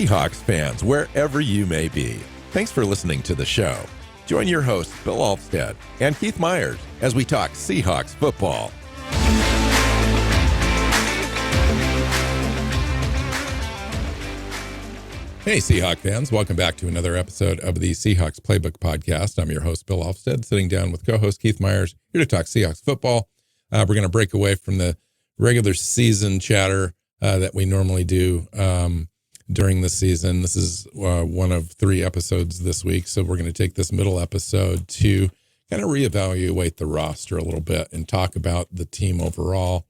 Seahawks fans, wherever you may be. Thanks for listening to the show. Join your hosts, Bill Alvstad and Keith Myers, as we talk Seahawks football. Hey, Seahawks fans. Welcome back to another episode of the Seahawks Playbook podcast. I'm your host, Bill Alvstad, sitting down with co-host Keith Myers, here to talk Seahawks football. We're going to break away from the regular season chatter that we normally do during the season. This is one of 3 episodes this week, so we're going to take this middle episode to kind of reevaluate the roster a little bit and talk about the team overall,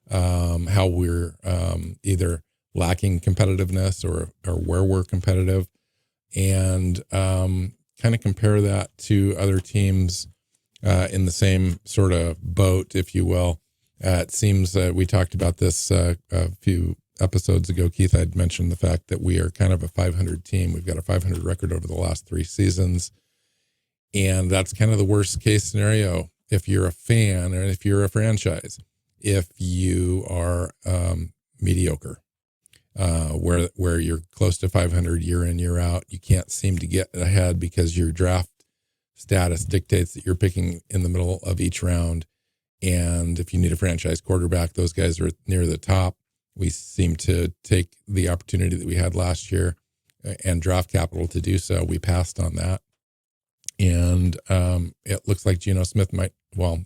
how we're either lacking competitiveness or where we're competitive, and kind of compare that to other teams in the same sort of boat, if you will. It seems we talked about this a few episodes ago. Keith, I'd mentioned the fact that we are kind of a 500 team. We've got a 500 record over the last 3 seasons, and that's kind of the worst case scenario if you're a fan or if you're a franchise. If you are mediocre, where you're close to 500 year in, year out, you can't seem to get ahead because your draft status dictates that you're picking in the middle of each round. And if you need a franchise quarterback, those guys are near the top. We seem to take the opportunity that we had last year and draft capital to do so. We passed on that. And it looks like Geno Smith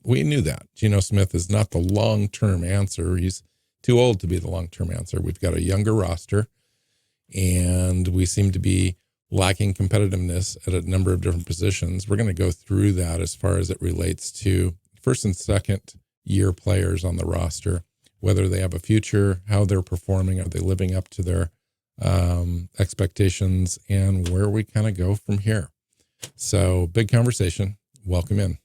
we knew that. Geno Smith is not the long-term answer. He's too old to be the long-term answer. We've got a younger roster, and we seem to be lacking competitiveness at a number of different positions. We're going to go through that as far as it relates to first and second year players on the roster, whether they have a future, how they're performing, are they living up to their expectations, and where we kind of go from here. So big conversation. Welcome in.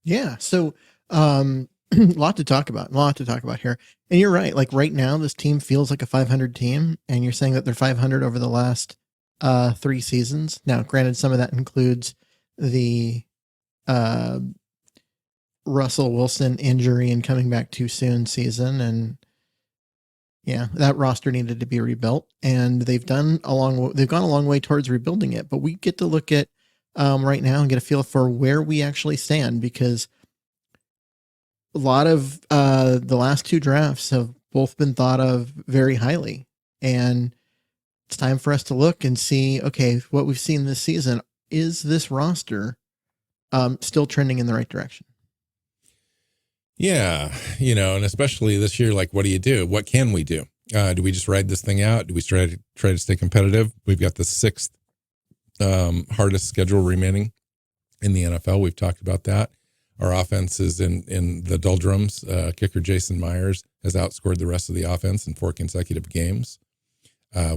Yeah. So a lot to talk about here. And you're right. Like right now, this team feels like a 500 team, and you're saying that they're 500 over the last 3 seasons. Now, granted, some of that includes the Russell Wilson injury and coming back too soon season. And yeah, that roster needed to be rebuilt, and they've gone a long way towards rebuilding it. But we get to look at right now and get a feel for where we actually stand, because a lot of the last 2 drafts have both been thought of very highly, and it's time for us to look and see, okay, what we've seen this season, is this roster still trending in the right direction? Yeah, and especially this year, like, what do you do? What can we do? Do we just ride this thing out? Do we try to stay competitive? We've got the 6th hardest schedule remaining in the NFL. We've talked about that. Our offense is in the doldrums. Kicker Jason Myers has outscored the rest of the offense in 4 consecutive games.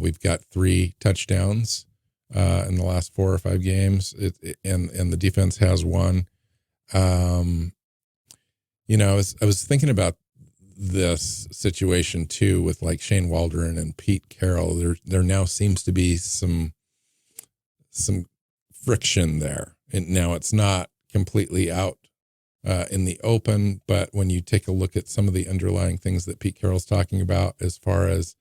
We've got 3 touchdowns in the last 4 or 5 games, and the defense has 1. I was thinking about this situation too with like Shane Waldron and Pete Carroll. There now seems to be some friction there, and now it's not completely out in the open, but when you take a look at some of the underlying things that Pete Carroll's talking about, as far as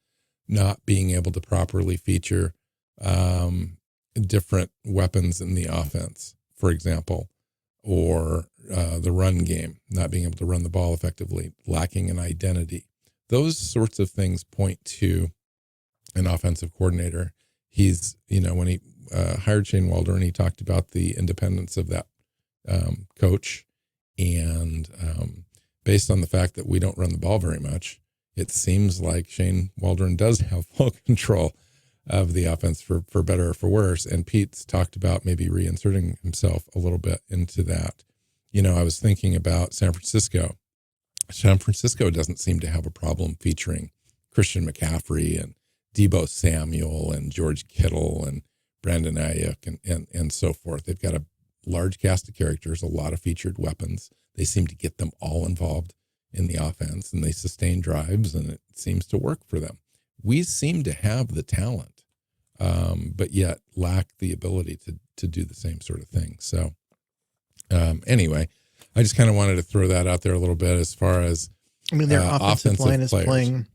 not being able to properly feature different weapons in the offense, for example, or the run game, not being able to run the ball effectively, lacking an identity. Those sorts of things point to an offensive coordinator. He's, when he hired Shane Waldron, he talked about the independence of that coach. And based on the fact that we don't run the ball very much, it seems like Shane Waldron does have full control of the offense, for better or for worse. And Pete's talked about maybe reinserting himself a little bit into that. I was thinking about San Francisco. San Francisco doesn't seem to have a problem featuring Christian McCaffrey and Deebo Samuel and George Kittle and Brandon Ayuk and so forth. They've got a large cast of characters, a lot of featured weapons. They seem to get them all involved in the offense, and they sustain drives, and it seems to work for them. We seem to have the talent, but yet lack the ability to do the same sort of thing. So anyway, I just kind of wanted to throw that out there a little bit as far as their offensive line is players. playing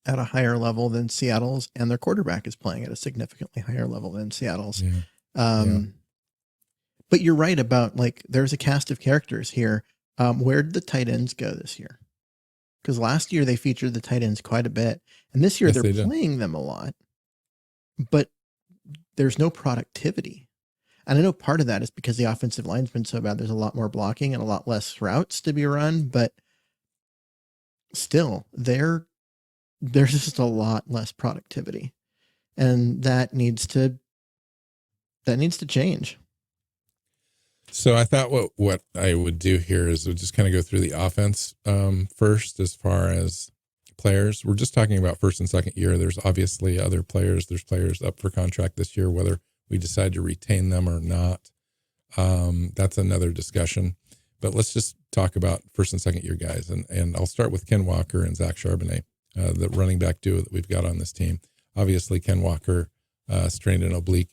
at a higher level than Seattle's, and their quarterback is playing at a significantly higher level than Seattle's. Yeah. But you're right about, like, there's a cast of characters here. Where did the tight ends go this year? Because last year they featured the tight ends quite a bit, and this year Yes, they're they did. playing them a lot, but there's no productivity. And I know part of that is because the offensive line's been so bad. There's a lot more blocking and a lot less routes to be run, but still, there's just a lot less productivity, and that needs to change. So I thought what I would do here is we'll just kind of go through the offense first as far as players. We're just talking about first and second year. There's obviously other players. There's players up for contract this year, whether we decide to retain them or not. That's another discussion. But let's just talk about first and second year guys. And I'll start with Ken Walker and Zach Charbonnet, the running back duo that we've got on this team. Obviously, Ken Walker strained an oblique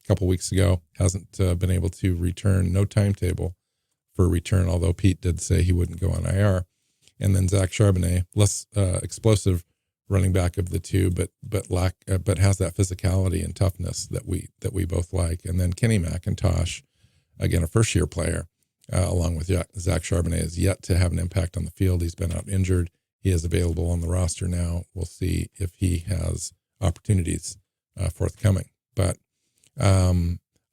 couple weeks ago, hasn't been able to return, no timetable for return, although Pete did say he wouldn't go on IR. And then Zach Charbonnet, less explosive running back of the two, but has that physicality and toughness that we both like. And then Kenny McIntosh, again, a first year player, along with Zach Charbonnet, is yet to have an impact on the field. He's been out injured. He is available on the roster now. We'll see if he has opportunities forthcoming. But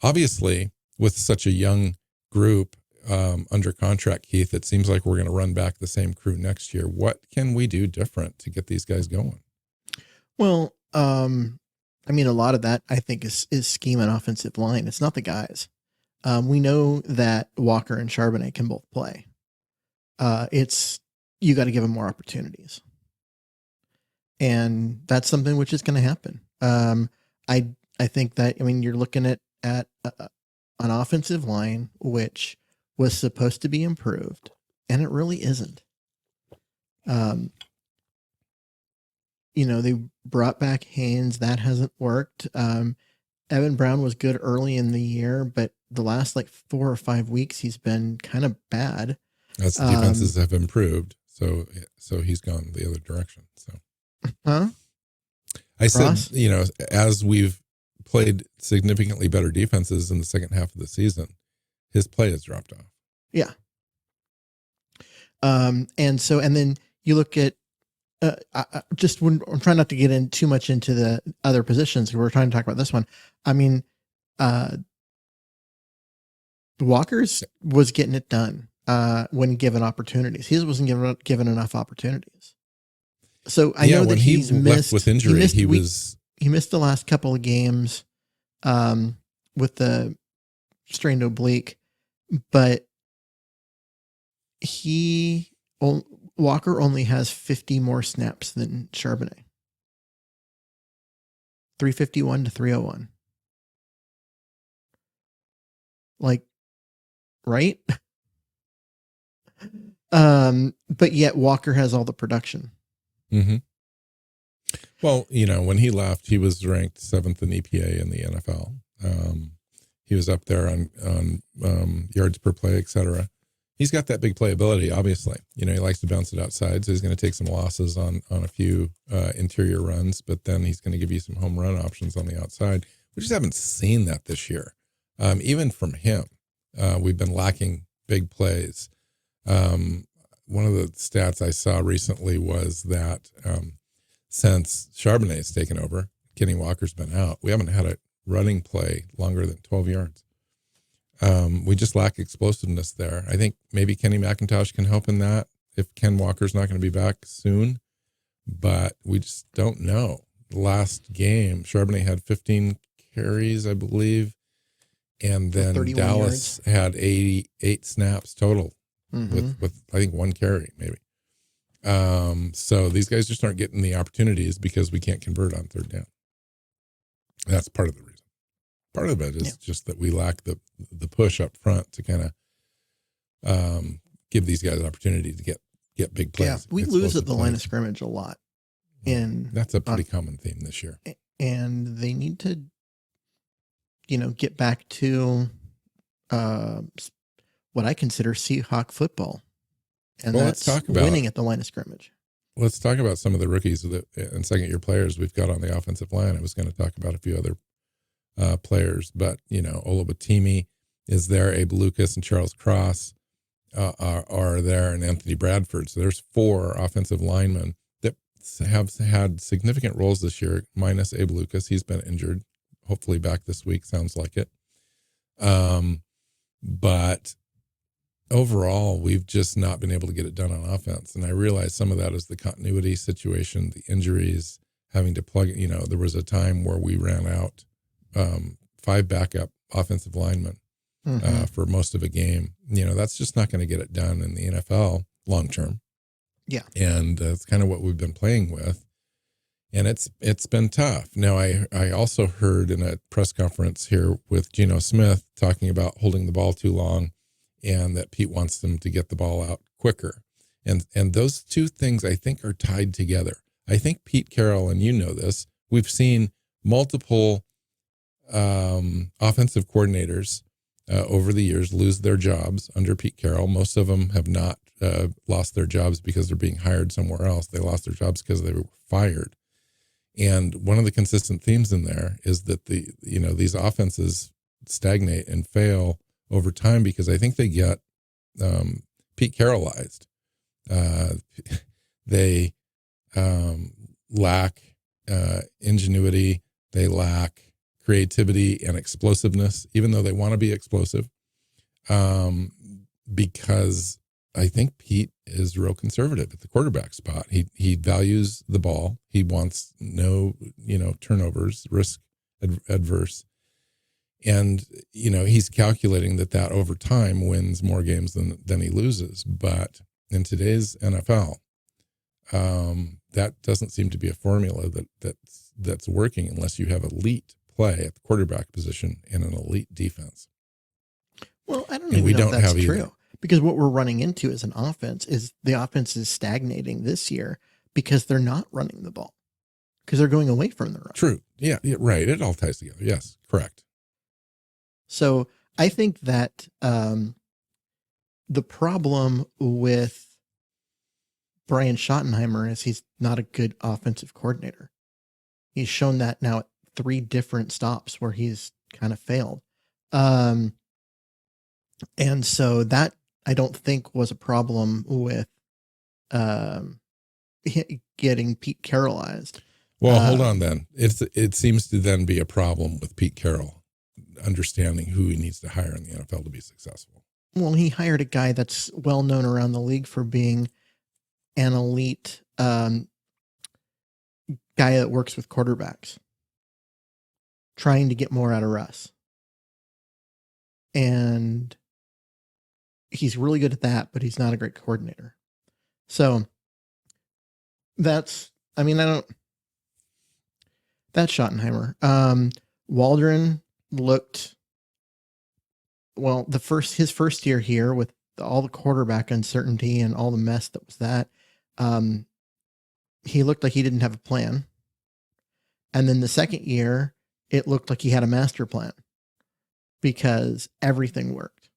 obviously, with such a young group under contract, Keith, it seems like we're going to run back the same crew next year. What can we do different to get these guys going? Well, I mean, a lot of that I think is scheme and offensive line. It's not the guys. We know that Walker and Charbonnet can both play. It's you got to give them more opportunities, and that's something which is going to happen. I think that, I mean, you're looking at an offensive line which was supposed to be improved, and it really isn't. They brought back Haynes. That hasn't worked. Evan Brown was good early in the year, but the last 4 or 5 weeks, he's been kind of bad. As the defenses have improved, so he's gone the other direction. So, I Ross? said, as we've played significantly better defenses in the second half of the season, his play has dropped off. Yeah. And then you look at, I'm trying not to get in too much into the other positions. We're trying to talk about this one. I mean, Walker's was getting it done when given opportunities. His wasn't given enough opportunities. So I know that he's missed with injury. He missed the last couple of games with the strained oblique, but Walker only has 50 more snaps than Charbonnet. 351 to 301. Right? But yet Walker has all the production. Mm-hmm. Well, when he left, he was ranked 7th in EPA in the NFL. He was up there on yards per play, et cetera. He's got that big playability, obviously. He likes to bounce it outside, so he's going to take some losses on a few interior runs, but then he's going to give you some home run options on the outside. We just haven't seen that this year. Even from him, we've been lacking big plays. One of the stats I saw recently was that since Charbonnet's taken over, Kenny Walker's been out, we haven't had a running play longer than 12 yards. We just lack explosiveness there. I think maybe Kenny McIntosh can help in that if Ken Walker's not going to be back soon, but we just don't know. Last game, Charbonnet had 15 carries, I believe, and then Dallas had 88 snaps total with I think one carry maybe. So these guys just aren't getting the opportunities because we can't convert on third down. That's part of the reason. Part of it is just that we lack the push up front to kind of give these guys an opportunity to get big plays. Yeah, we lose at the line of scrimmage a lot. And that's a pretty common theme this year. And they need to, get back to what I consider Seahawk football. And let's talk about winning at the line of scrimmage. let's talk about some of the rookies and second-year players we've got on the offensive line. I was going to talk about a few other players, but Oluwatimi is there, Abe Lucas and Charles Cross are there, and Anthony Bradford. So there's 4 offensive linemen that have had significant roles this year, minus Abe Lucas. He's been injured, hopefully back this week, sounds like it. But overall, we've just not been able to get it done on offense. And I realize some of that is the continuity situation, the injuries, having to plug, there was a time where we ran out 5 backup offensive linemen for most of a game. That's just not going to get it done in the NFL long term. Yeah. And it's kind of what we've been playing with. And it's been tough. Now, I also heard in a press conference here with Geno Smith talking about holding the ball too long and that Pete wants them to get the ball out quicker. And those two things, I think, are tied together. I think Pete Carroll, and you know this, we've seen multiple offensive coordinators over the years lose their jobs under Pete Carroll. Most of them have not lost their jobs because they're being hired somewhere else. They lost their jobs because they were fired. And one of the consistent themes in there is that these offenses stagnate and fail over time because I think they get Pete Carrollized. They lack ingenuity. They lack creativity and explosiveness, even though they want to be explosive. Because I think Pete is real conservative at the quarterback spot. He values the ball. He wants no, turnovers, risk adverse. And, he's calculating that over time wins more games than he loses. But in today's NFL, that doesn't seem to be a formula that's working unless you have elite play at the quarterback position and an elite defense. Well, I don't even know if that's true. Because what we're running into as an offense is the offense is stagnating this year because they're not running the ball. Because they're going away from the run. True. Yeah, right. It all ties together. Yes, correct. So I think that the problem with Brian Schottenheimer is he's not a good offensive coordinator. He's shown that now at 3 different stops where he's kind of failed. And so that I don't think was a problem with getting Pete Carrollized. Well, hold on then. It seems to then be a problem with Pete Carroll understanding who he needs to hire in the NFL to be successful. Well, he hired a guy that's well known around the league for being an elite guy that works with quarterbacks, trying to get more out of Russ. And he's really good at that, but he's not a great coordinator. So that's Schottenheimer. Waldron looked, well, his first year here with all the quarterback uncertainty and all the mess that was that, he looked like he didn't have a plan. And then the second year, it looked like he had a master plan because everything worked.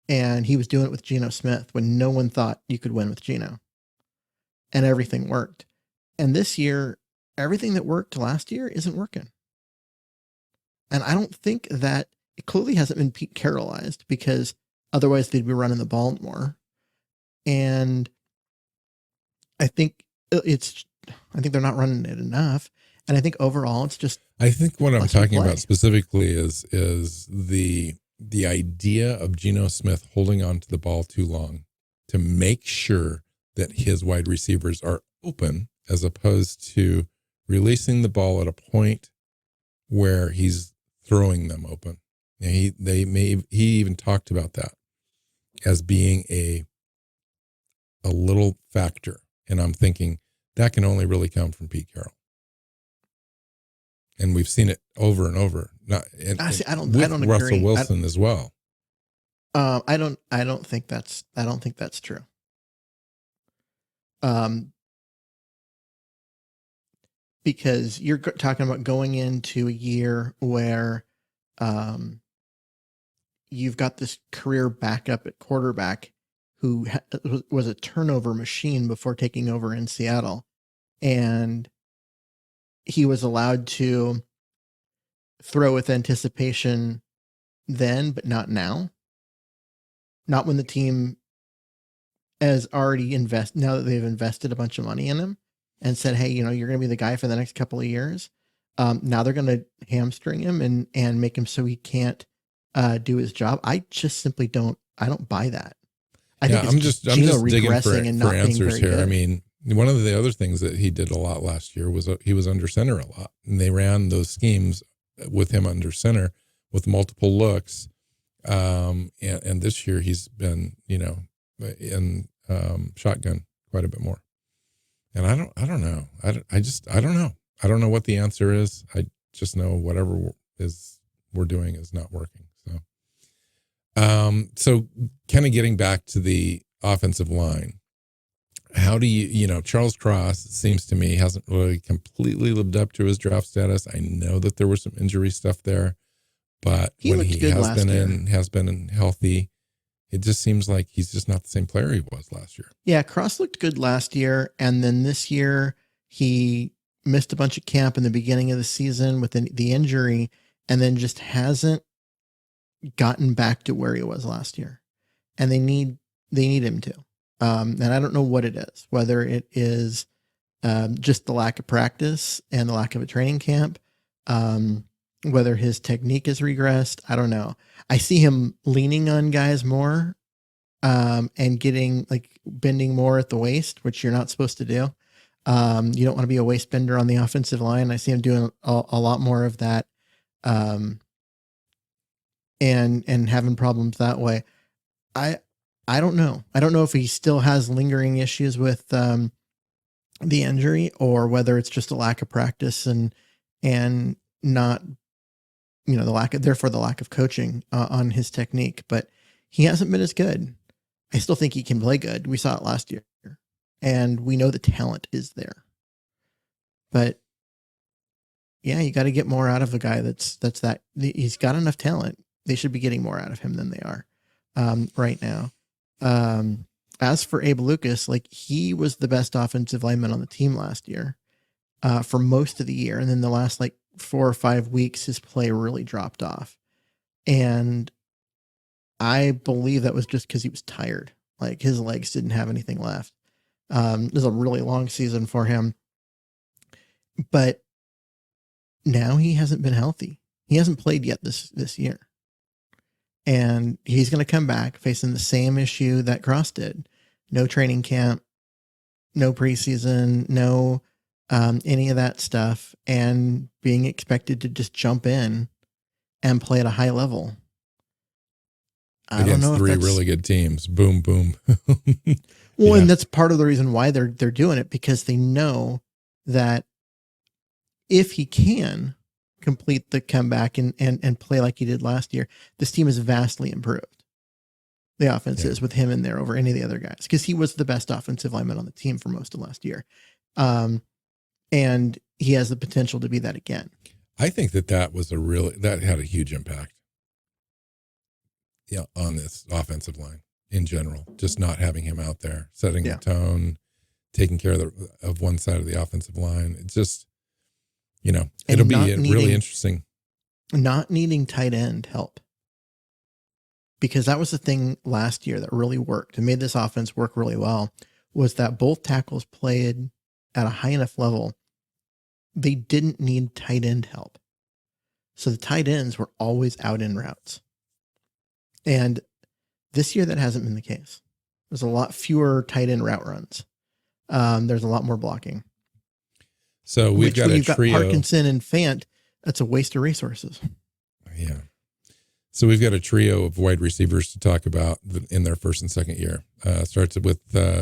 And he was doing it with Geno Smith when no one thought you could win with Geno. And everything worked. And this year, everything that worked last year isn't working. And I don't think that it clearly hasn't been Pete Carrollized because otherwise they'd be running the ball more. And I think they're not running it enough. And I think overall it's just. I think what I'm talking about specifically is the idea of Geno Smith holding on to the ball too long to make sure that his wide receivers are open as opposed to releasing the ball at a point where he's throwing them open. And he even talked about that as being a little factor. And I'm thinking that can only really come from Pete Carroll. And we've seen it over and over. I don't agree. Russell Wilson as well. I don't think that's true. Because you're talking about going into a year where you've got this career backup at quarterback who was a turnover machine before taking over in Seattle. And he was allowed to throw with anticipation then, but not now. Not when the team has already now that they've invested a bunch of money in him and said, hey, you're going to be the guy for the next couple of years. Now they're going to hamstring him and make him so he can't do his job. I just simply don't buy that. I think I'm just digging and not for answers here. Good. I mean, one of the other things that he did a lot last year was he was under center a lot, and they ran those schemes with him under center with multiple looks. And this year he's been, in shotgun quite a bit more. And I don't know. I don't know. I don't know what the answer is. I just know whatever we're doing is not working. So kind of getting back to the offensive line, how do Charles Cross seems to me hasn't really completely lived up to his draft status. I know that there was some injury stuff there, but when he has been healthy, it just seems like he's just not the same player he was last year. Yeah. Cross looked good last year. And then this year he missed a bunch of camp in the beginning of the season with the injury, and then just hasn't gotten back to where he was last year. And they need him to. And I don't know what it is, whether it is just the lack of practice and the lack of a training camp, whether his technique has regressed. I don't know. I see him leaning on guys more and getting bending more at the waist, which you're not supposed to do. You don't want to be a waist bender on the offensive line. I see him doing a lot more of that and having problems that way. I don't know. I don't know if he still has lingering issues with the injury, or whether it's just a lack of practice and not, the lack of coaching on his technique. But he hasn't been as good. I still think he can play good. We saw it last year, and we know the talent is there. But yeah, you got to get more out of a guy he's got enough talent. They should be getting more out of him than they are right now. As for Abe Lucas, he was the best offensive lineman on the team last year for most of the year. And then the last 4 or 5 weeks, his play really dropped off. And I believe that was just because he was tired. His legs didn't have anything left. It was a really long season for him. But now he hasn't been healthy. He hasn't played yet this year. And he's going to come back facing the same issue that Cross did. No training camp, no preseason, no any of that stuff, and being expected to just jump in and play at a high level. Against 3 really good teams. Boom, boom. Well, and that's part of the reason why they're doing it, because they know that if he can complete the comeback and play like he did last year, this team is vastly improved. The offense is with him in there over any of the other guys, because he was the best offensive lineman on the team for most of last year. And he has the potential to be that again. I think that had a huge impact. On this offensive line in general, just not having him out there, setting the tone, taking care of one side of the offensive line. It's just, it'll be really interesting. Not needing tight end help, because that was the thing last year that really worked and made this offense work really well, was that both tackles played at a high enough level. They didn't need tight end help. So the tight ends were always out in routes. And this year that hasn't been the case. There's a lot fewer tight end route runs. There's a lot more blocking. So we've got a trio. Got Parkinson and Fant. That's a waste of resources. Yeah. So we've got a trio of wide receivers to talk about in their first and second year. Starts with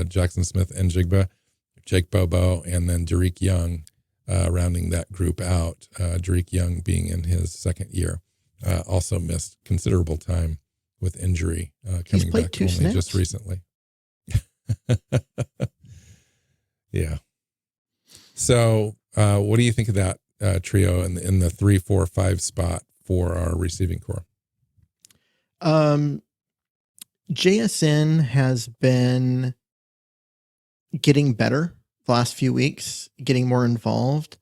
Jackson Smith and Jake Bobo, and then Derek Young rounding that group out. Derek Young being in his second year. Also missed considerable time with injury, coming back only snaps just recently. Yeah. So what do you think of that trio in the 3, 4, 5 spot for our receiving core? JSN has been getting better the last few weeks, getting more involved,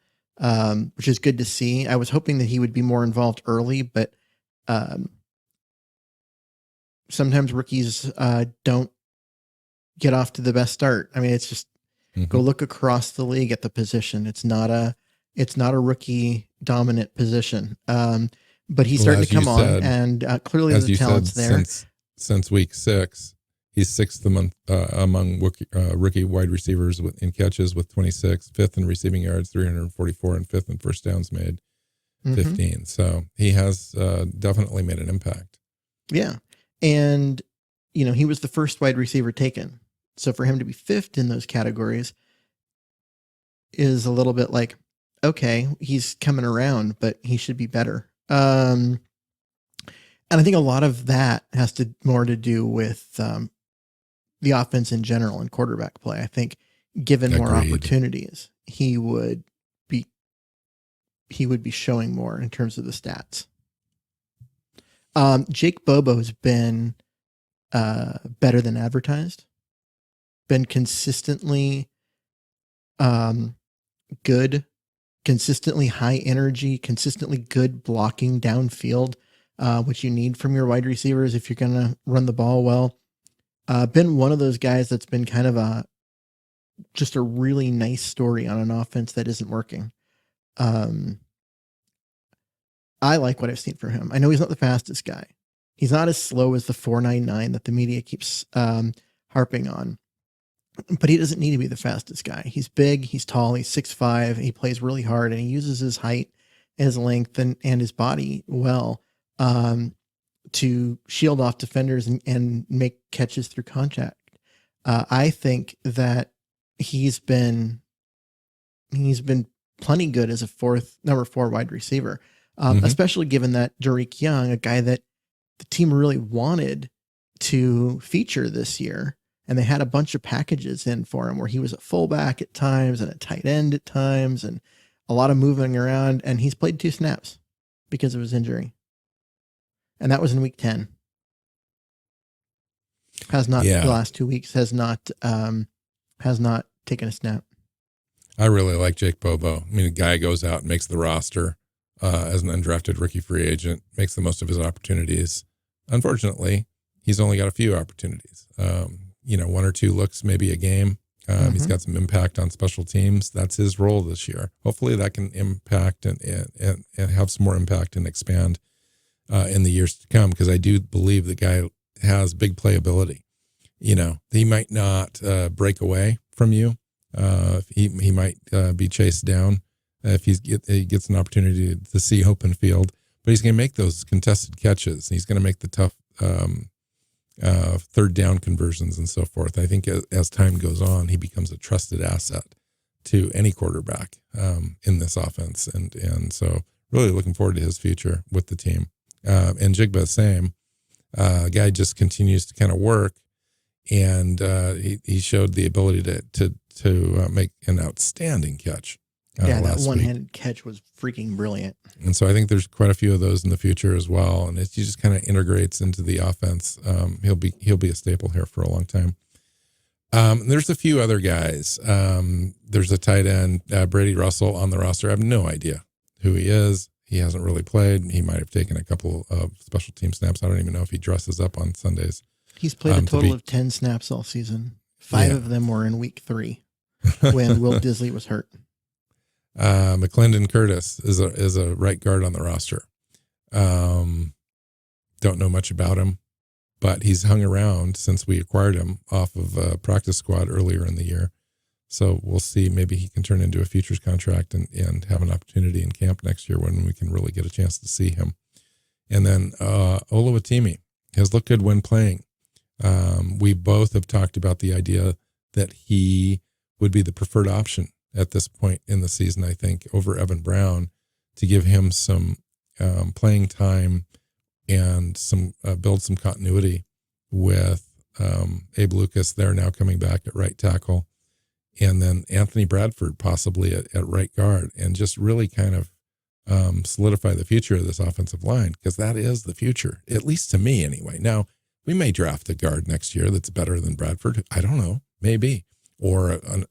which is good to see. I was hoping that he would be more involved early, but sometimes rookies don't get off to the best start. I mean, it's just go look across the league at the position. It's not a rookie dominant position. But he's starting to come on, and clearly the talent's there. Since week 6, he's 6th among rookie wide receivers in catches with 26, 5th in receiving yards, 344, and 5th in first downs made, 15. So he has definitely made an impact. Yeah. And, he was the first wide receiver taken. So for him to be 5th in those categories is a little bit like, okay, he's coming around, but he should be better. And I think a lot of that has more to do with the offense in general and quarterback play. I think given more opportunities, he would be showing more in terms of the stats. Jake Bobo's been better than advertised, been consistently good, consistently high energy, consistently good blocking downfield, which you need from your wide receivers if you're going to run the ball well. Been one of those guys that's been kind of just a really nice story on an offense that isn't working. I like what I've seen from him. I know he's not the fastest guy. He's not as slow as the 4.99 that the media keeps harping on, but he doesn't need to be the fastest guy. He's big, he's tall, he's 6'5", he plays really hard, and he uses his height, his length, and his body well to shield off defenders and make catches through contact. I think that he's been plenty good as a number 4 wide receiver, especially given that Derek Young, a guy that the team really wanted to feature this year, and they had a bunch of packages in for him where he was a fullback at times and a tight end at times and a lot of moving around, and he's played 2 snaps because of his injury. And that was in week 10. The last 2 weeks has not taken a snap. I really like Jake Bobo. I mean, a guy goes out and makes the roster as an undrafted rookie free agent, makes the most of his opportunities. Unfortunately, he's only got a few opportunities. 1 or 2 looks, maybe a game. He's got some impact on special teams. That's his role this year. Hopefully that can impact and have some more impact and expand in the years to come, because I do believe the guy has big playability. He might not break away from you. He might be chased down if he gets an opportunity to see open field, but he's going to make those contested catches. He's going to make the tough third down conversions and so forth. I think as time goes on, he becomes a trusted asset to any quarterback in this offense. And so really looking forward to his future with the team. And Jigba, same. Guy just continues to kind of work, and he showed the ability to make an outstanding catch. That one-handed catch was freaking brilliant. And so I think there's quite a few of those in the future as well. And he just kind of integrates into the offense. He'll be a staple here for a long time. There's a few other guys. There's a tight end, Brady Russell, on the roster. I have no idea who he is. He hasn't really played. He might have taken a couple of special team snaps. I don't even know if he dresses up on Sundays. He's played a total of 10 snaps all season. 5 of them were in week 3 when Will Disley was hurt. McClendon Curtis is a right guard on the roster. Don't know much about him, but he's hung around since we acquired him off of a practice squad earlier in the year. So we'll see. Maybe he can turn into a futures contract and have an opportunity in camp next year when we can really get a chance to see him. And then Oluwatimi has looked good when playing. We both have talked about the idea that he would be the preferred option at this point in the season, I think, over Evan Brown, to give him some playing time and some build some continuity with Abe Lucas there now coming back at right tackle, and then Anthony Bradford possibly at right guard, and just really kind of solidify the future of this offensive line, because that is the future, at least to me anyway. Now, We may draft a guard next year that's better than Bradford. I don't know, maybe, or an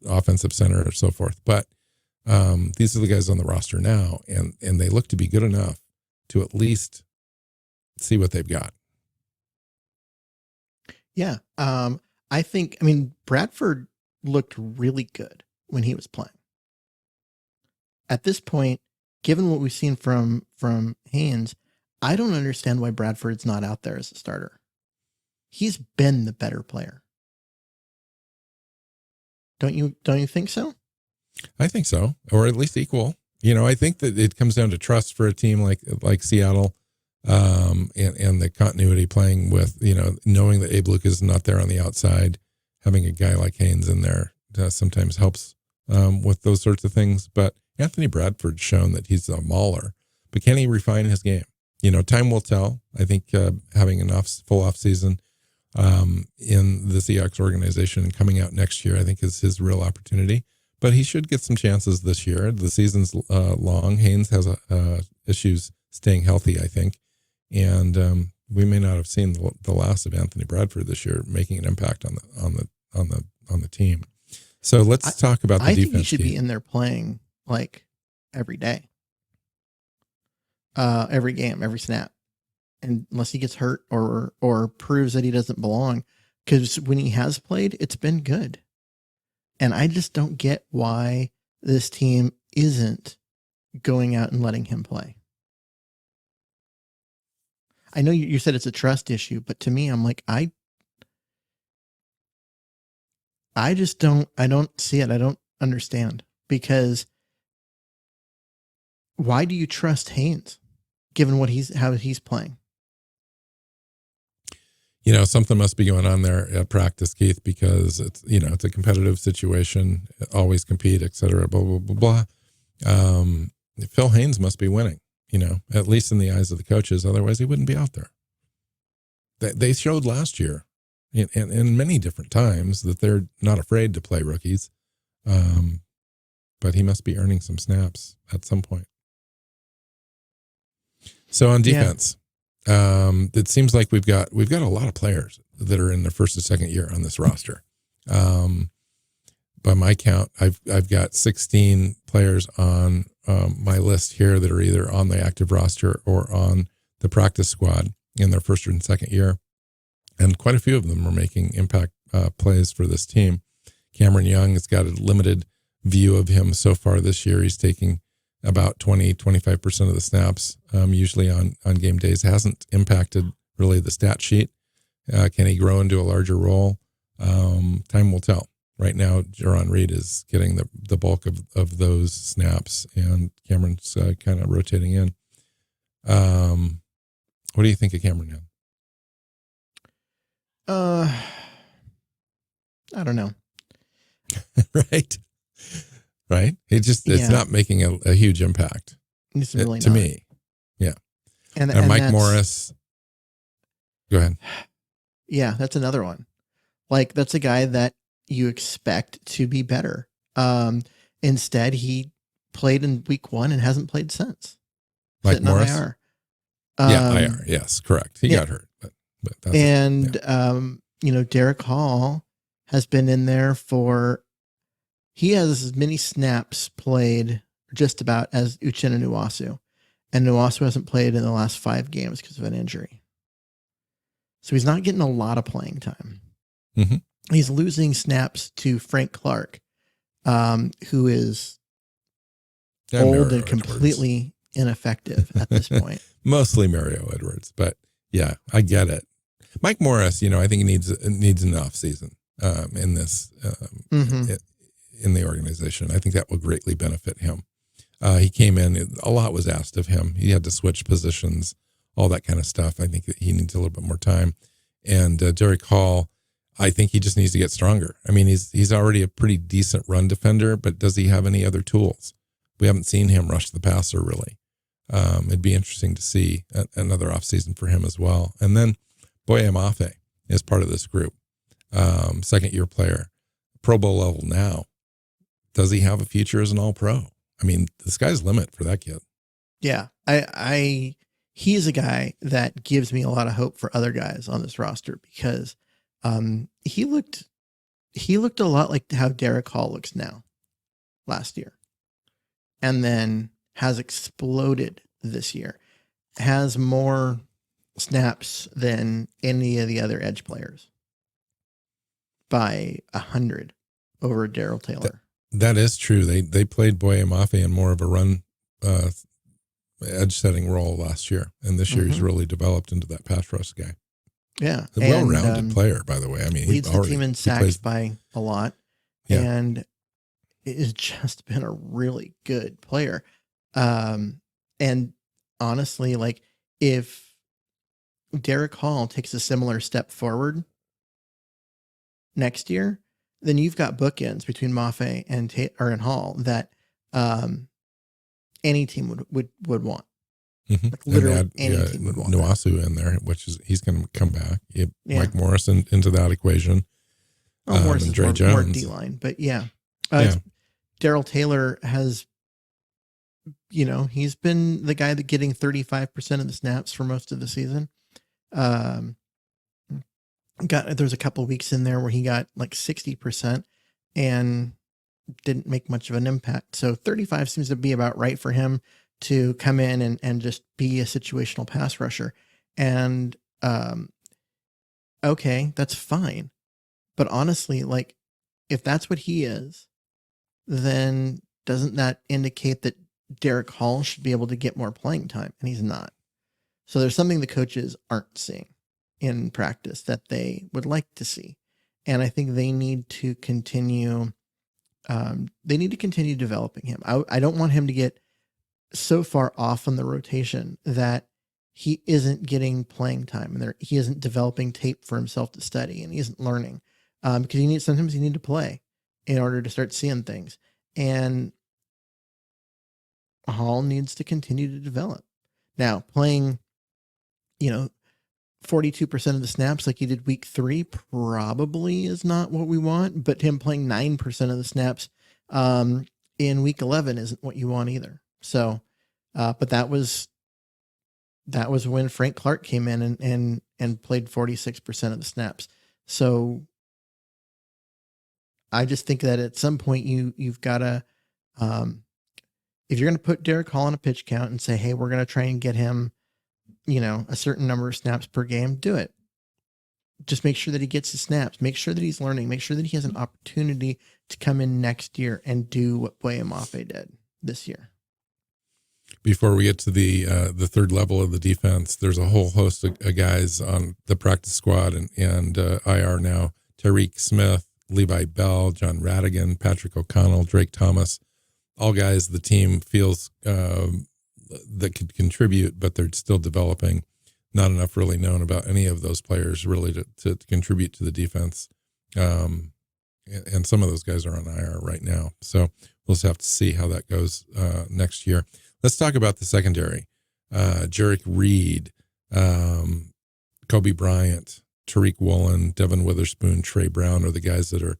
offensive center or so forth. But these are the guys on the roster now, and they look to be good enough to at least see what they've got. Yeah. I mean, Bradford looked really good when he was playing. At this point, given what we've seen from Haynes, I don't understand why Bradford's not out there as a starter. He's been the better player. Don't you think so? I think so, or at least equal. I think that it comes down to trust for a team like Seattle, and the continuity playing with, knowing that Abe Luke is not there on the outside. Having a guy like Haynes in there sometimes helps with those sorts of things. But Anthony Bradford's shown that he's a mauler, but can he refine his game? Time will tell. I think having an full off season in the Seahawks organization and coming out next year, I think is his real opportunity. But he should get some chances this year. The season's long. Haynes has issues staying healthy, I think, and we may not have seen the last of Anthony Bradford this year making an impact on the team. So let's talk about the defense. I think he should be in there playing like every day, every game, every snap, and unless he gets hurt or proves that he doesn't belong. Because when he has played, it's been good. And I just don't get why this team isn't going out and letting him play. I know you said it's a trust issue, but to me, I'm like, I don't see it. I don't understand, because why do you trust Haynes given how he's playing? Something must be going on there at practice, Keith, because it's a competitive situation, always compete, et cetera, blah, blah, blah, blah. Phil Haynes must be winning, at least in the eyes of the coaches. Otherwise he wouldn't be out there. They showed last year and many different times that they're not afraid to play rookies. But he must be earning some snaps at some point. So on defense, it seems like we've got a lot of players that are in their first and second year on this roster. By my count, I've got 16 players on my list here that are either on the active roster or on the practice squad in their first and second year, and quite a few of them are making impact plays for this team. Cameron Young has got a limited view of him so far this year. He's taking about 20-25% of the snaps, usually on game days. Hasn't impacted really the stat sheet. Can he grow into a larger role? Time will tell. Right now, Jaron Reed is getting the bulk of those snaps, and Cameron's kind of rotating in. What do you think of Cameron Young? I don't know. Right. It's not making a huge impact. It's really to not. Me. Yeah. And Mike Morris. Go ahead. Yeah, that's another one. Like, that's a guy that you expect to be better. Instead, he played in week 1 and hasn't played since. Mike Morris? IR. IR. Yes, correct. He got hurt. But that's Derek Hall has been in there he has as many snaps played just about as Uchenna Nwasu. And Nwasu hasn't played in the last 5 games because of an injury. So he's not getting a lot of playing time. Mm-hmm. He's losing snaps to Frank Clark, who is old and completely ineffective at this point. Mostly Mario Edwards, but yeah, I get it. Mike Morris, I think he needs an off season in this in the organization. I think that will greatly benefit him. He came in, a lot was asked of him. He had to switch positions, all that kind of stuff. I think that he needs a little bit more time. And Derek Hall, I think he just needs to get stronger. I mean, he's already a pretty decent run defender, but does he have any other tools? We haven't seen him rush the passer really. It'd be interesting to see another offseason for him as well. And then Boye Mafe is part of this group. Second year player, Pro Bowl level now. Does he have a future as an All-Pro? I mean, the sky's the limit for that kid. Yeah, he's a guy that gives me a lot of hope for other guys on this roster because he looked a lot like how Derek Hall looks now last year, and then has exploded this year, has more snaps than any of the other edge players by 100 over Darrell Taylor. That is true. They played Boye Mafe in more of a run edge setting role last year, and this year he's really developed into that pass rush guy. Yeah, A well-rounded player, by the way. I mean, leads the team in sacks by a lot, and it has just been a really good player. And honestly, like if Derek Hall takes a similar step forward next year, then you've got bookends between Mafe and Hall that any team would want. Like literally any team would want. Nuasu in there, which is he's going to come back. Mike Morris into that equation. Morris is more D-line, but Darrell Taylor has, he's been the guy that getting 35% of the snaps for most of the season. There's a couple of weeks in there where he got like 60% and didn't make much of an impact. So 35 seems to be about right for him to come in and just be a situational pass rusher. And, okay, that's fine. But honestly, like if that's what he is, then doesn't that indicate that Derek Hall should be able to get more playing time? And he's not. So there's something the coaches aren't seeing in practice that they would like to see. And I think they need to continue developing him. I don't want him to get so far off on the rotation that he isn't getting playing time and he isn't developing tape for himself to study and he isn't learning. Because sometimes you need to play in order to start seeing things. And Hall needs to continue to develop. Now, playing, 42% of the snaps like he did week 3 probably is not what we want, but him playing 9% of the snaps in week 11 isn't what you want either. So, but that was when Frank Clark came in and played 46% of the snaps. So I just think that at some point you've got to, if you're going to put Derek Hall on a pitch count and say, hey, we're going to try and get him, a certain number of snaps per game, do it. Just make sure that he gets his snaps, make sure that he's learning, make sure that he has an opportunity to come in next year and do what Boye Mafe did this year. Before we get to the third level of the defense, there's a whole host of guys on the practice squad and IR now. Tariq Smith, Levi Bell, John Radigan, Patrick O'Connell, Drake Thomas, all guys the team feels that could contribute, but they're still developing. Not enough really known about any of those players really to contribute to the defense. And some of those guys are on IR right now. So we'll just have to see how that goes next year. Let's talk about the secondary. Jarek Reed, Kobe Bryant, Tariq Woolen, Devin Witherspoon, Trey Brown are the guys that are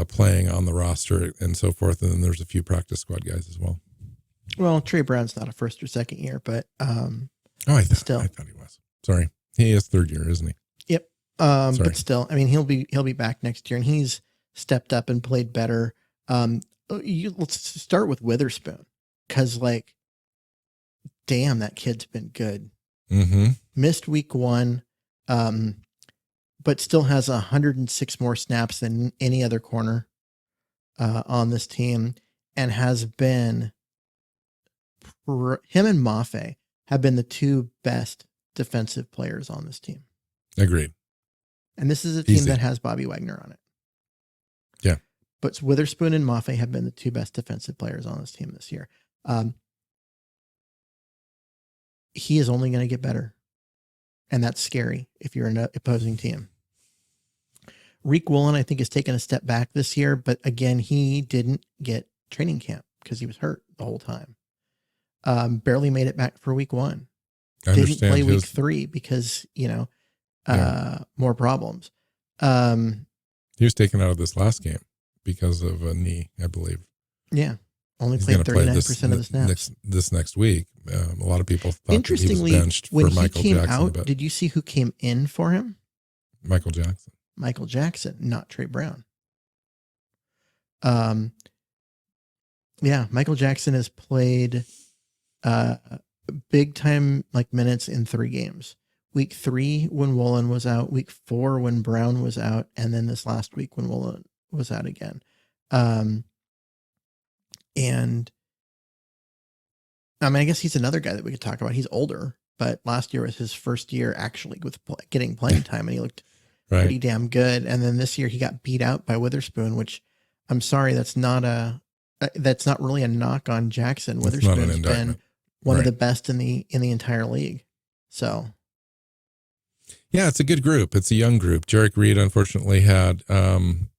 playing on the roster and so forth. And then there's a few practice squad guys as well. Well, Trey Brown's not a first or second year, but I thought he was. Sorry, he is third year, isn't he? Yep. But still, I mean, he'll be back next year, and he's stepped up and played better. Let's start with Witherspoon, because damn, that kid's been good. Mm-hmm. Missed week 1, but still has 106 more snaps than any other corner on this team, and has been. Him and Mafe have been the 2 best defensive players on this team. Agreed. And this is a team that has Bobby Wagner on it. Yeah. But Witherspoon and Mafe have been the 2 best defensive players on this team this year. He is only going to get better. And that's scary if you're an opposing team. Reek Woolen, I think, has taken a step back this year. But again, he didn't get training camp because he was hurt the whole time. Barely made it back for week 1. Didn't play week 3 because, more problems. He was taken out of this last game because of a knee, I believe. Yeah. Only He's played going to play 39% of the snaps. this next week. A lot of people thought that he was Interestingly, benched when for he Michael came Jackson. out, did you see who came in for him? Michael Jackson. Michael Jackson, not Trey Brown. Yeah, Michael Jackson has played big time like minutes in 3 games. Week 3 when Woolen was out, week 4 when Brown was out, and then this last week when Woolen was out again. And I mean, I guess he's another guy that we could talk about. He's older, but last year was his first year actually with getting playing time, and he looked pretty damn good. And then this year he got beat out by Witherspoon, which I'm sorry, that's not really a knock on Jackson. Witherspoon's been one of the best in the entire league. So, yeah, it's a good group. It's a young group. Jarek Reed unfortunately had, he had an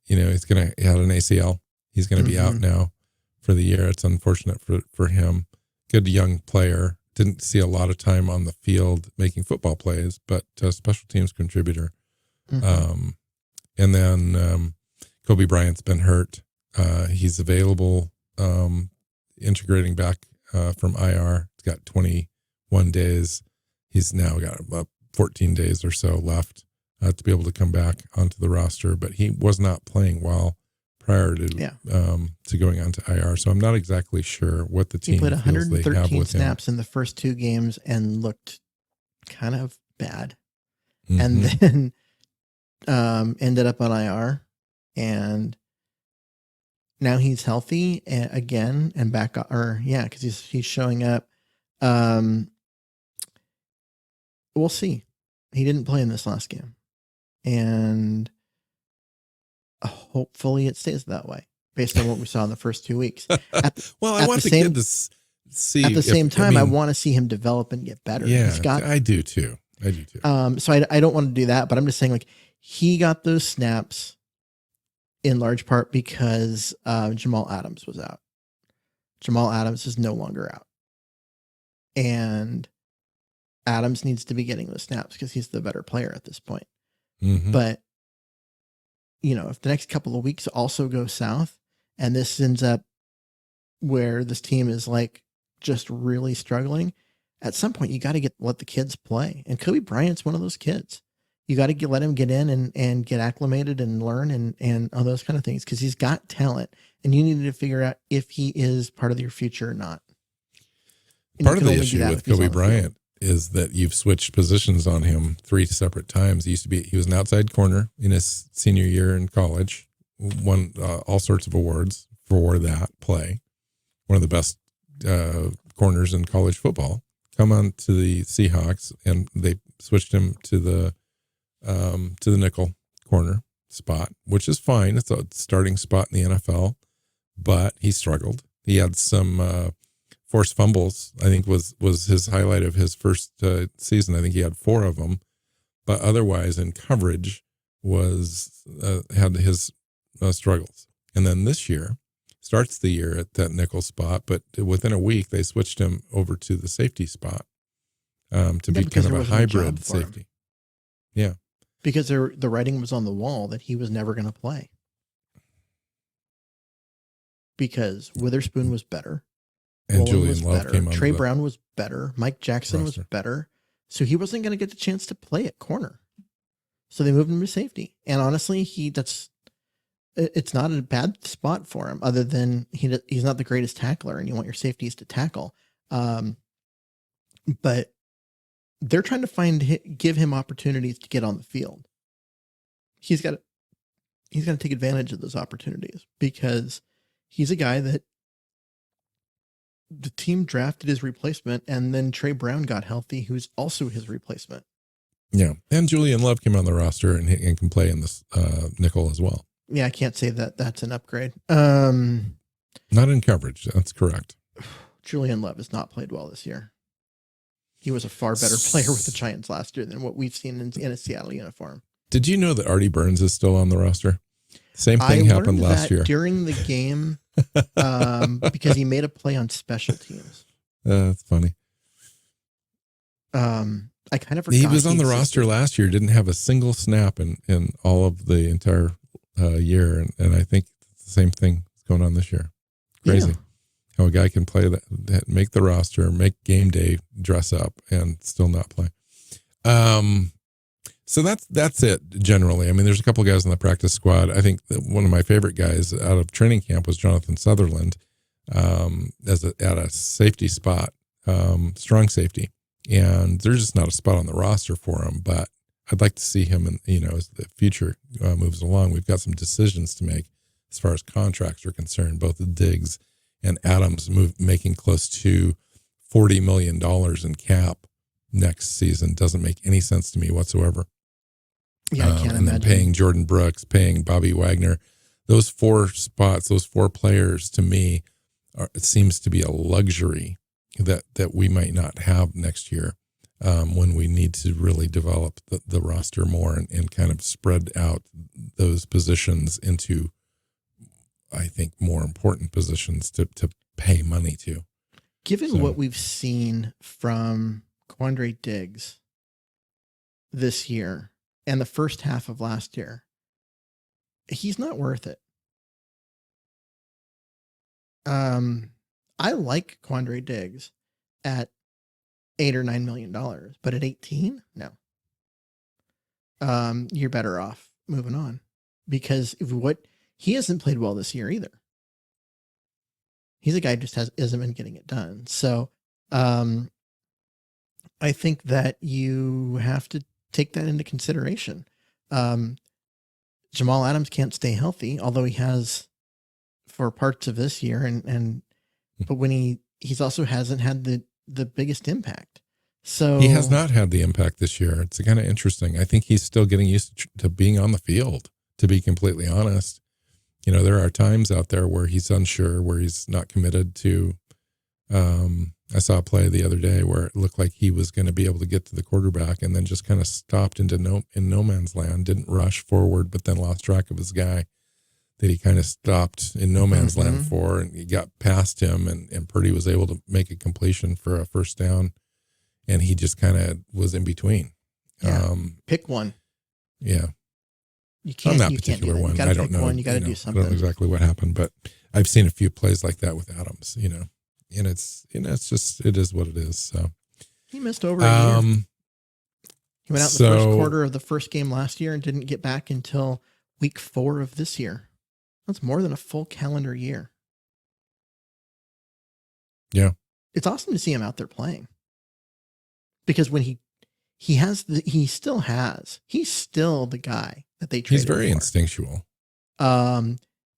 ACL. He's going to be out now for the year. It's unfortunate for him. Good young player. Didn't see a lot of time on the field making football plays, but special teams contributor. And then Kobe Bryant's been hurt. He's available, integrating back from IR. He's got 21 days. He's now got about 14 days or so left to be able to come back onto the roster, but he was not playing well prior to going on to IR. So I'm not exactly sure what the team he played feels they have 113 with snaps in the first 2 games and looked kind of bad. And then ended up on IR, and now he's healthy again and back, because he's showing up. We'll see. He didn't play in this last game, and hopefully it stays that way based on what we saw in the first 2 weeks. I want the kid to see. At the same time, I want to see him develop and get better. Yeah, I do too. So I don't want to do that, but I'm just saying, like, he got those snaps in large part because Jamal Adams was out. Jamal Adams is no longer out, and Adams needs to be getting those snaps because he's the better player at this point. But if the next couple of weeks also go south and this ends up where this team is like just really struggling, at some point you got to let the kids play. And Kobe Bryant's one of those kids. You got to let him get in and get acclimated and learn and all those kind of things, because he's got talent, and you need to figure out if he is part of your future or not. And part of the issue with Kobe Bryant is that you've switched positions on him 3 separate times. He was an outside corner in his senior year in college, won all sorts of awards for that play. One of the best corners in college football. Come on to the Seahawks, and they switched him to the nickel corner spot, which is fine. It's a starting spot in the NFL, but he struggled. He had some forced fumbles, I think was his highlight of his first season. I think he had 4 of them, but otherwise in coverage had his struggles. And then this year starts the year at that nickel spot, but within a week they switched him over to the safety spot to be kind of a hybrid safety. Yeah. Because the writing was on the wall that he was never going to play. Because Witherspoon was better. And Julian Love came on. Trey Brown was better. Mike Jackson was better. So he wasn't going to get the chance to play at corner. So they moved him to safety. And honestly, it's not a bad spot for him, other than he's not the greatest tackler, and you want your safeties to tackle. But they're trying to give him opportunities to get on the field. He's got to take advantage of those opportunities, because he's a guy that the team drafted his replacement, and then Trey Brown got healthy, who's also his replacement. Yeah. And Julian Love came on the roster and can play in this nickel as well. Yeah, I can't say that that's an upgrade. Not in coverage. That's correct. Julian Love has not played well this year. He was a far better player with the Giants last year than what we've seen in a Seattle uniform. Did you know that Artie Burns is still on the roster? Same thing happened last year. During the game, because he made a play on special teams. That's funny. I kind of forgot. He was on the roster last year, didn't have a single snap in all of the entire year. And I think the same thing is going on this year. Crazy Yeah. how a guy can play that, make the roster, make game day dress up, and still not play. So that's it generally. I mean, there's a couple guys in the practice squad. I think that one of my favorite guys out of training camp was Jonathan Sutherland, at a safety spot, strong safety, and there's just not a spot on the roster for him. But I'd like to see him, and as the future moves along, we've got some decisions to make as far as contracts are concerned. Both the Diggs and Adams making close to $40 million in cap next season doesn't make any sense to me whatsoever. Yeah, I can't and imagine. then paying Jordan Brooks, paying Bobby Wagner, those 4 spots, those 4 players to me, it seems to be a luxury that we might not have next year, when we need to really develop the roster more and kind of spread out those positions into, I think, more important positions to pay money to. Given what we've seen from Quandre Diggs this year and the first half of last year, he's not worth it. I like Quandre Diggs at $8 or $9 million, but at 18, no. You're better off moving on, because he hasn't played well this year either. He's a guy who just hasn't been getting it done. So, I think that you have to take that into consideration. Jamal Adams can't stay healthy, although he has for parts of this year, but when he's also hasn't had the biggest impact. So he has not had the impact this year. It's kind of interesting. I think he's still getting used to being on the field, to be completely honest. There are times out there where he's unsure, where he's not committed to. I saw a play the other day where it looked like he was going to be able to get to the quarterback and then just kind of stopped in no man's land, didn't rush forward, but then lost track of his guy that he kind of stopped in no man's land for, and he got past him, and Purdy was able to make a completion for a first down, and he just kind of was in between. Yeah. Pick one. Yeah. You can't. On that you can't particular do that. one, You gotta I don't pick know. one. You got to do something. I don't know exactly what happened, but I've seen a few plays like that with Adams. And it's just, it is what it is. So he missed over a year. He went out in the first quarter of the first game last year and didn't get back until week 4 of this year. That's more than a full calendar year. Yeah. It's awesome to see him out there playing, because when he's still the guy that they traded. He's very instinctual.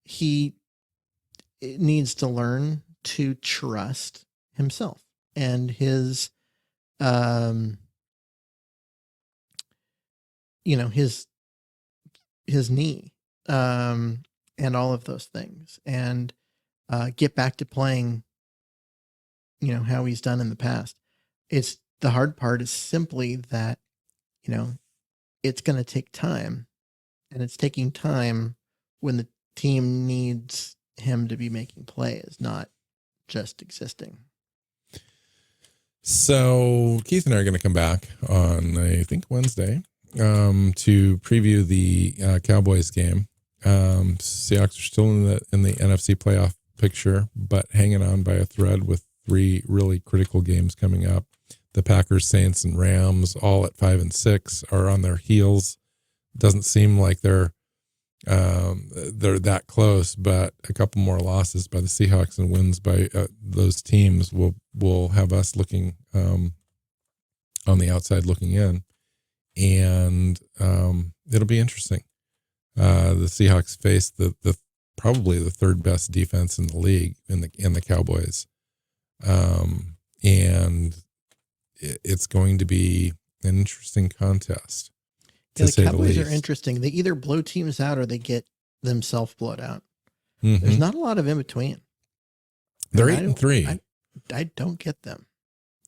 He needs to learn to trust himself and his knee, and all of those things, and get back to playing, how he's done in the past. It's the hard part is simply that, it's going to take time, and it's taking time when the team needs him to be making plays, not just existing. So Keith and I are going to come back on, I think, Wednesday, to preview the Cowboys game. Seahawks are still in the NFC playoff picture, but hanging on by a thread with 3 really critical games coming up. The Packers, Saints, and Rams, all at 5 and 6, are on their heels. Doesn't seem like they're that close, but a couple more losses by the Seahawks and wins by those teams will have us looking on the outside looking in, and it'll be interesting. The Seahawks face the probably the 3rd best defense in the league in the Cowboys, and it's going to be an interesting contest. The Cowboys are interesting. They either blow teams out or they get themselves blown out. Mm-hmm. There's not a lot of in between. They're 8-3. I don't get them.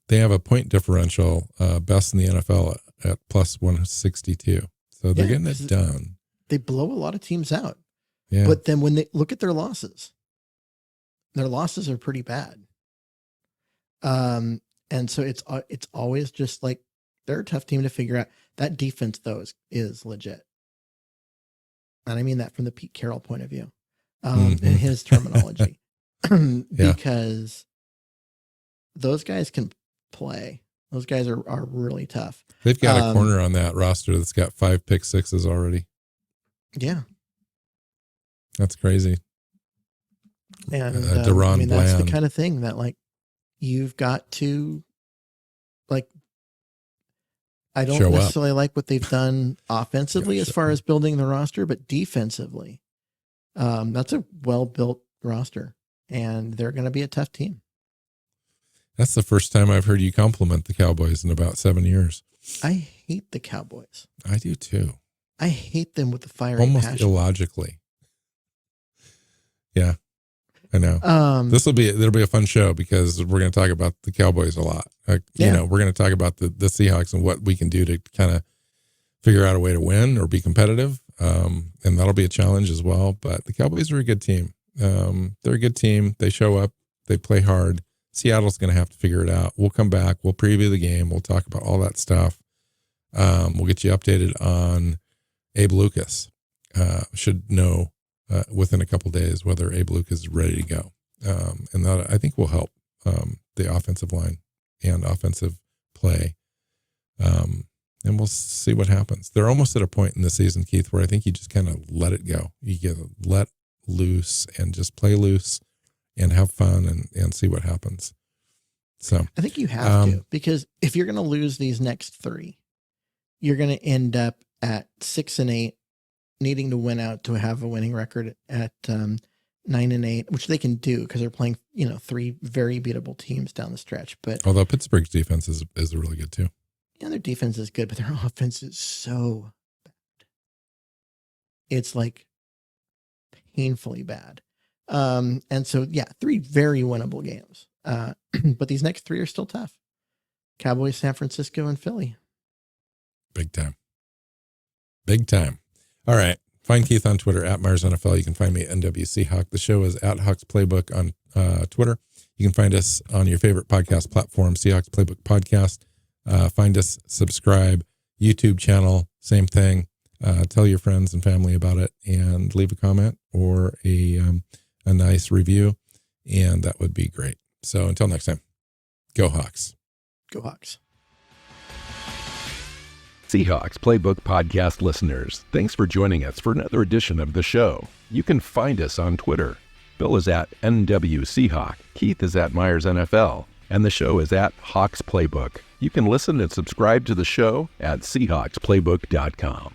They have a point differential best in the NFL at plus 162. So they're getting it done. They blow a lot of teams out. Yeah. But then when they look at their losses are pretty bad. And so it's always just like, they're a tough team to figure out. That defense, though, is legit. And I mean that from the Pete Carroll point of view, and his terminology. because those guys can play. Those guys are really tough. They've got a corner on that roster that's got 5 pick sixes already. Yeah. That's crazy. And Deron Bland. that's the kind of thing that like you've got to like. I don't necessarily like what they've done offensively as far as building the roster, but defensively, that's a well-built roster, and they're going to be a tough team. That's the first time I've heard you compliment the Cowboys in about 7 years. I hate the Cowboys. I do too. I hate them with the fiery almost passion. Illogically. Yeah, I know. It'll be a fun show because we're going to talk about the Cowboys a lot. You know, we're going to talk about the Seahawks and what we can do to kind of figure out a way to win or be competitive. And that'll be a challenge as well. But the Cowboys are a good team. They're a good team. They show up. They play hard. Seattle's going to have to figure it out. We'll come back. We'll preview the game. We'll talk about all that stuff. We'll get you updated on Abe Lucas. Should know within a couple days whether Abe Lucas is ready to go. And that I think will help the offensive line and offensive play. And we'll see what happens. They're almost at a point in the season, Keith, where I think you just kind of let it go. You get let loose and just play loose and have fun and see what happens. So I think you have to, because if you're going to lose these next 3, you're going to end up at 6-8, needing to win out to have a winning record at 9-8, which they can do because they're playing, 3 very beatable teams down the stretch. But although Pittsburgh's defense is really good too. Yeah, their defense is good, but their offense is so bad. It's like painfully bad. And so, 3 very winnable games. But these next 3 are still tough. Cowboys, San Francisco, and Philly. Big time. Big time. All right. Find Keith on Twitter at Myers NFL. You can find me at NWC Hawk. The show is at Hawks Playbook on Twitter. You can find us on your favorite podcast platform, Seahawks Playbook Podcast. Find us, subscribe, YouTube channel, same thing. Tell your friends and family about it and leave a comment or a nice review, and that would be great. So until next time, go Hawks. Go Hawks. Seahawks Playbook Podcast listeners, thanks for joining us for another edition of the show. You can find us on Twitter. Bill is at NWCHawk, Keith is at Myers NFL, and the show is at Hawks Playbook. You can listen and subscribe to the show at SeahawksPlaybook.com.